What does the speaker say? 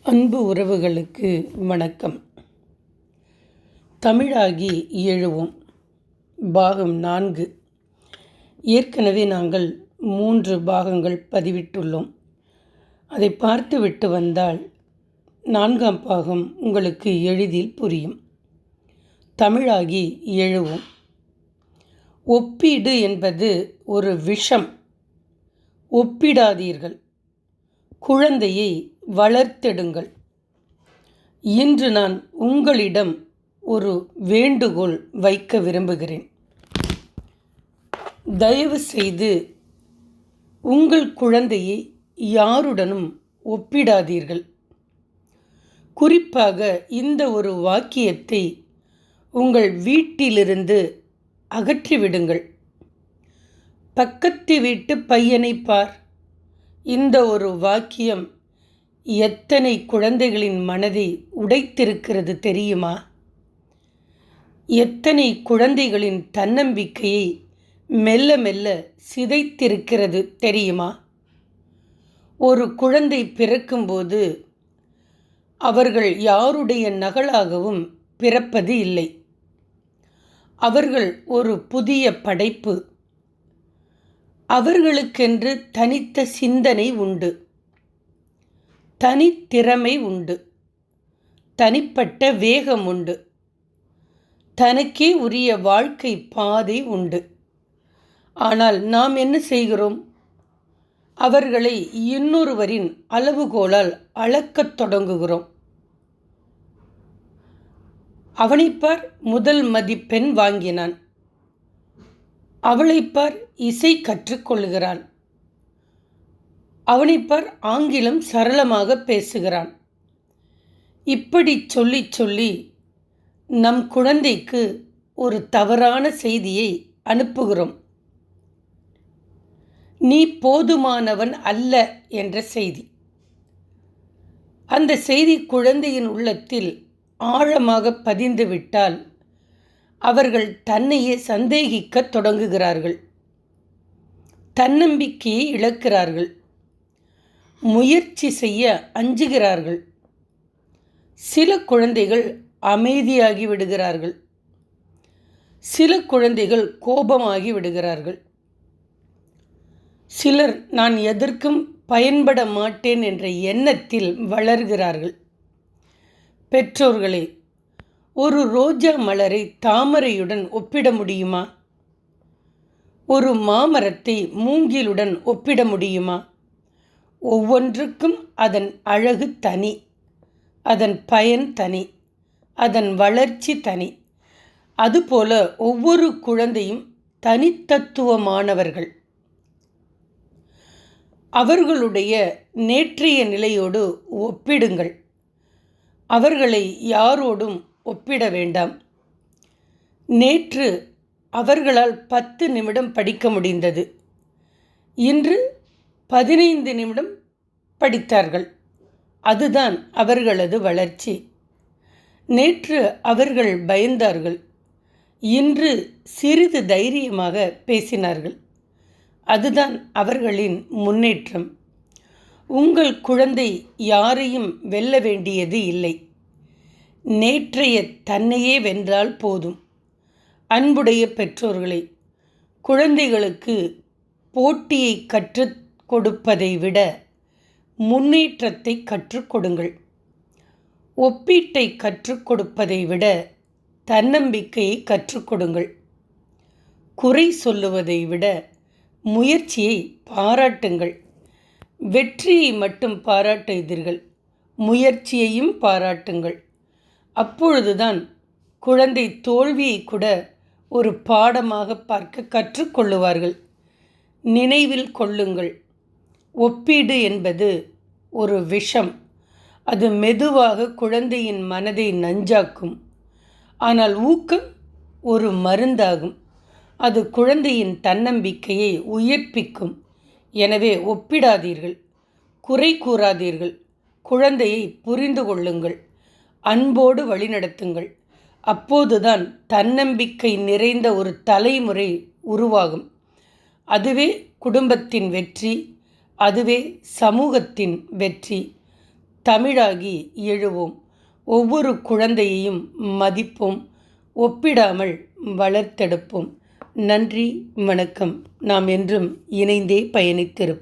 அன்பு உறவுகளுக்கு வணக்கம். தமிழாகி எழுவோம் பாகம் 4. ஏற்கனவே நாங்கள் 3 பாகங்கள் பதிவிட்டுள்ளோம். அதை பார்த்துவிட்டு வந்தால் 4ஆம் பாகம் உங்களுக்கு எளிதில் புரியும். தமிழாகி எழுவோம். ஒப்பீடு என்பது ஒரு விஷம். ஒப்பிடாதீர்கள். குழந்தையை வளர்த்தெடுங்கள். இன்று நான் உங்களிடம் ஒரு வேண்டுகோள் வைக்க விரும்புகிறேன். தயவு செய்து உங்கள் குழந்தையை யாருடனும் ஒப்பிடாதீர்கள். குறிப்பாக இந்த ஒரு வாக்கியத்தை உங்கள் வீட்டிலிருந்து அகற்றிவிடுங்கள். பக்கத்து வீட்டு பையனை பார். இந்த ஒரு வாக்கியம் எத்தனை குழந்தைகளின் மனதை உடைத்திருக்கிறது தெரியுமா? எத்தனை குழந்தைகளின் தன்னம்பிக்கையை மெல்ல மெல்ல சிதைத்திருக்கிறது தெரியுமா? ஒரு குழந்தை பிறக்கும்போது அவர்கள் யாருடைய நகலாகவும் பிறப்பது இல்லை. அவர்கள் ஒரு புதிய படைப்பு. அவர்களுக்கென்று தனித்த சிந்தனை உண்டு, தனித்திறமை உண்டு, தனிப்பட்ட வேகம் உண்டு, தனக்கே உரிய வாழ்க்கை பாதை உண்டு. ஆனால் நாம் என்ன செய்கிறோம்? அவர்களை இன்னொருவரின் அளவுகோலால் அளக்கத் தொடங்குகிறோம். அவனைப்பார் முதல் மதிப்பெண் வாங்கினான், அவளைப்பார் இசை கற்றுக்கொள்கிறாள், அவனைப்பார் ஆங்கிலம் சரளமாக பேசுகிறான். இப்படி சொல்லி சொல்லி நம் குழந்தைக்கு ஒரு தவறான செய்தியை அனுப்புகிறோம். நீ போதுமானவன் அல்ல என்ற செய்தி. அந்த செய்தி குழந்தையின் உள்ளத்தில் ஆழமாக பதிந்துவிட்டால் அவர்கள் தன்னையே சந்தேகிக்க தொடங்குகிறார்கள். தன்னம்பிக்கையை இழக்கிறார்கள். முயற்சி செய்ய அஞ்சுகிறார்கள். சில குழந்தைகள் அமைதியாகி விடுகிறார்கள். சில குழந்தைகள் கோபமாகி விடுகிறார்கள். சிலர் நான் எதற்கும் பயன்பட மாட்டேன் என்ற எண்ணத்தில் வளர்கிறார்கள். பெற்றோர்களே, ஒரு ரோஜா மலரை தாமரையுடன் ஒப்பிட முடியுமா? ஒரு மாமரத்தை மூங்கிலுடன் ஒப்பிட முடியுமா? ஒவ்வொன்றுக்கும் அதன் அழகு தனி, அதன் பயன் தனி, அதன் வளர்ச்சி தனி. அதுபோல ஒவ்வொரு குழந்தையும் தனித்தத்துவமானவர்கள். அவர்களுடைய நேற்றைய நிலையோடு ஒப்பிடுங்கள். அவர்களை யாரோடும் ஒப்பிட வேண்டாம். நேற்று அவர்களால் 10 நிமிடம் படிக்க முடிந்தது. இன்று 15 நிமிடம் படித்தார்கள். அதுதான் அவர்களது வளர்ச்சி. நேற்று அவர்கள் பயந்தார்கள். இன்று சிறிது தைரியமாக பேசினார்கள். அதுதான் அவர்களின் முன்னேற்றம். உங்கள் குழந்தை யாரையும் வெல்ல வேண்டியது இல்லை. நேற்றைய தன்னையே வென்றால் போதும். அன்புடைய பெற்றோர்களே, குழந்தைகளுக்கு போட்டியை கற்றுக் கொடுப்பதை விட முன்னேற்றத்தை கற்றுக் கொடுங்கள். ஒப்பீட்டை கற்றுக் கொடுப்பதை விட தன்னம்பிக்கையை கற்றுக் கொடுங்கள். குறை சொல்லுவதை விட முயற்சியை பாராட்டுங்கள். வெற்றியை மட்டும் பாராட்டாதீர்கள், முயற்சியையும் பாராட்டுங்கள். அப்பொழுதுதான் குழந்தை தோல்வியை கூட ஒரு பாடமாக பார்க்க கற்றுக்கொள்ளுவார்கள். நினைவில் கொள்ளுங்கள், ஒப்பீடு என்பது ஒரு விஷம். அது மெதுவாக குழந்தையின் மனதை நஞ்சாக்கும். ஆனால் ஊக்கம் ஒரு மருந்தாகும். அது குழந்தையின் தன்னம்பிக்கையை உயிர்ப்பிக்கும். எனவே ஒப்பிடாதீர்கள், குறை கூறாதீர்கள். குழந்தையை புரிந்து கொள்ளுங்கள், அன்போடு வழிநடத்துங்கள். அப்போதுதான் தன்னம்பிக்கை நிறைந்த ஒரு தலைமுறை உருவாகும். அதுவே குடும்பத்தின் வெற்றி, அதுவே சமூகத்தின் வெற்றி. தமிழாகி எழுவோம். ஒவ்வொரு குழந்தையையும் மதிப்போம். ஒப்பிடாமல் வளர்த்தெடுப்போம். நன்றி, வணக்கம். நாம் என்றும் இணைந்தே பயணித்திருப்போம்.